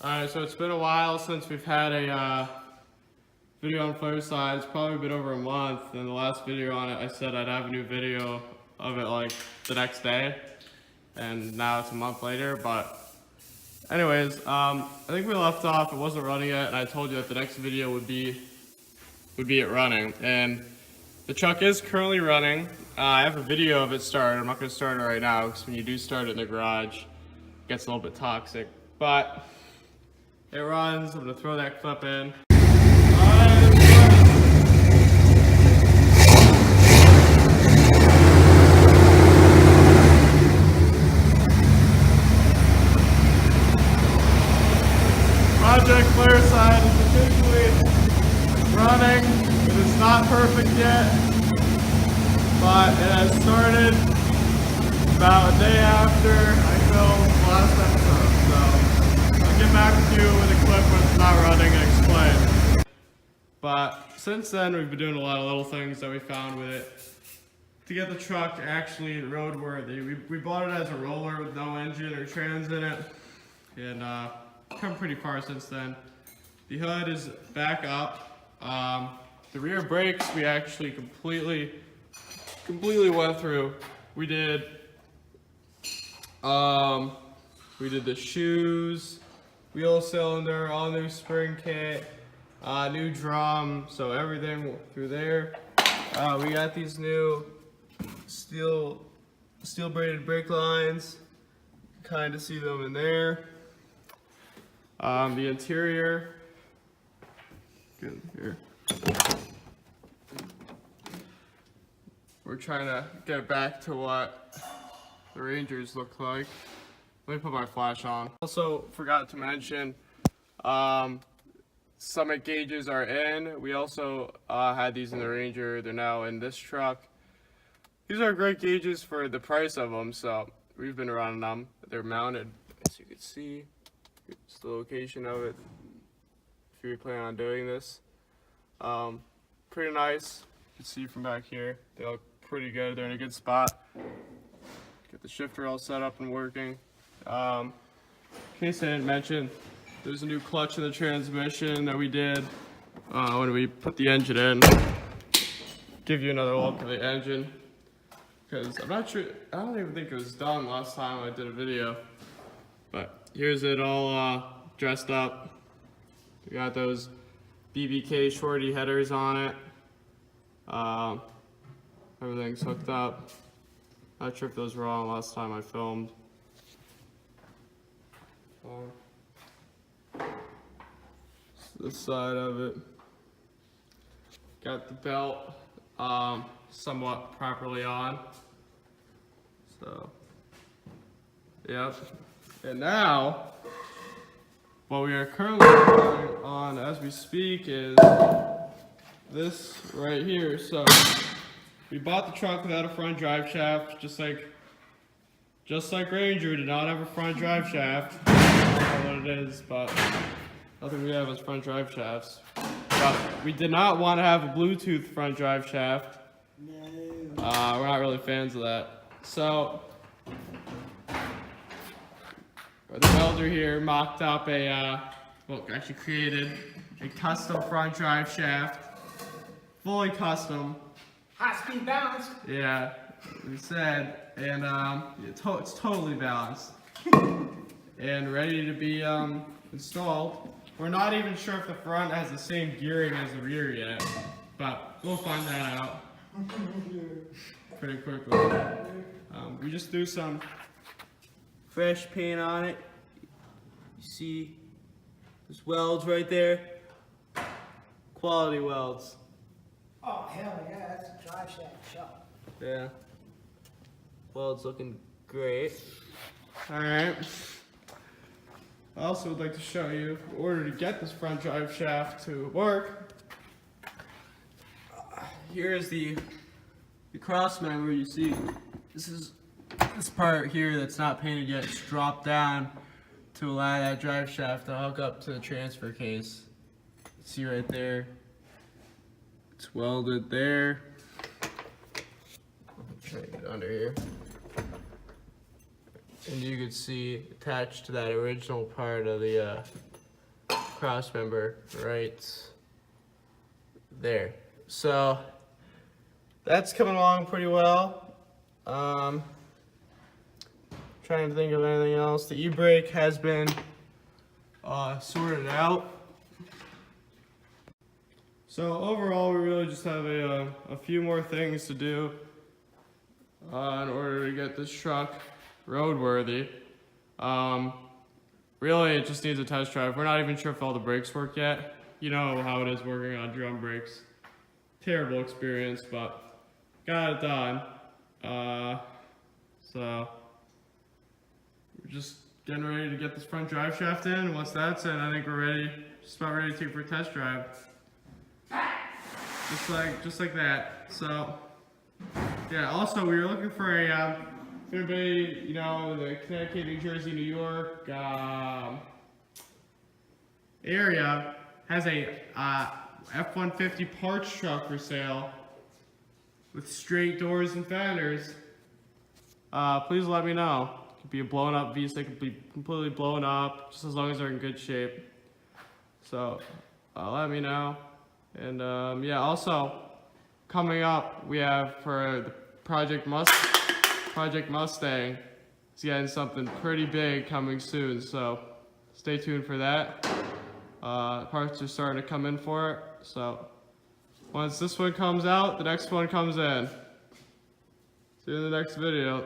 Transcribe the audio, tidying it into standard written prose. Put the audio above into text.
Alright, so it's been a while since we've had a video on Flareside. It's probably been over a month, and the last video on it I said I'd have a new video of it like the next day, and now it's a month later. But anyways, I think we left off, it wasn't running yet, and I told you that the next video would be it running, and the truck is currently running. I have a video of it started. I'm not going to start it right now because when you do start it in the garage, it gets a little bit toxic, but it runs. I'm going to throw that clip in. Project Flareside is officially running. It is not perfect yet, but it has started about a day after I filmed the last episode. So I'll get back to you with a clip when it's not running and explain. But since then, we've been doing a lot of little things that we found with it to get the truck actually roadworthy. We bought it as a roller with no engine or trans in it, and come pretty far since then. The hood is back up. The rear brakes we actually completely went through. We did the shoes, wheel cylinder, all new spring kit, new drum, so everything through there. We got these new steel braided brake lines. Kind of see them in there. The interior, good here. We're trying to get back to what the Rangers look like. Let me put my flash on. Also forgot to mention, summit gauges are in. We also had these in the Ranger. They're now in this truck. These are great gauges for the price of them, so we've been running them. They're mounted, as you can see. It's the location of it if you're planning on doing this. Pretty nice. You can see from back here. They look pretty good. They're in a good spot. Get the shifter all set up and working. In case I didn't mention, there's a new clutch in the transmission that we did when we put the engine in. Give you another look at the engine, because I'm not sure, I don't even think it was done last time I did a video. But here's it all dressed up. We got those BBK shorty headers on it. Everything's hooked up. Not sure if those were on last time I filmed. This side of it. Got the belt somewhat properly on. So, yep. And now, what we are currently working on as we speak is this right here. So we bought the truck without a front drive shaft, just like Ranger did not have a front drive shaft. I don't know what it is, but nothing we have is front drive shafts. But we did not want to have a Bluetooth front drive shaft. No. We're not really fans of that. So the welder here mocked up actually created a custom front drive shaft, fully custom. High-speed balance. Yeah, we said, and it's totally balanced and ready to be installed. We're not even sure if the front has the same gearing as the rear yet, but we'll find that out pretty quickly. We just threw some fresh paint on it. You see there's welds right there. Quality welds. Oh, hell yeah, that's a drive shaft shop. Yeah. Welds looking great. Alright. I also would like to show you, in order to get this front drive shaft to work, here is the cross member. You see, this part here that's not painted yet, it's dropped down to allow that drive shaft to hook up to the transfer case. See right there, it's welded there. I'll try to get under here. And you can see attached to that original part of the cross member right there. So that's coming along pretty well. Trying to think of anything else. The e-brake has been sorted out. So overall, we really just have a few more things to do in order to get this truck roadworthy. Really, it just needs a test drive. We're not even sure if all the brakes work yet. You know how it is working on drum brakes. Terrible experience, but got it done. So we're just getting ready to get this front drive shaft in. Once that's in, I think we're ready, just about ready to take for a test drive. Just like that. So yeah. Also, we were looking for a if anybody, you know, the Connecticut, New Jersey, New York area has a F-150 parts truck for sale with straight doors and fenders, please let me know. It could be a blown up V6, it could be completely blown up, just as long as they're in good shape. So let me know. And yeah, also coming up, we have for the Project Mustang, it's getting something pretty big coming soon, so stay tuned for that. Parts are starting to come in for it, so once this one comes out, the next one comes in. See you in the next video.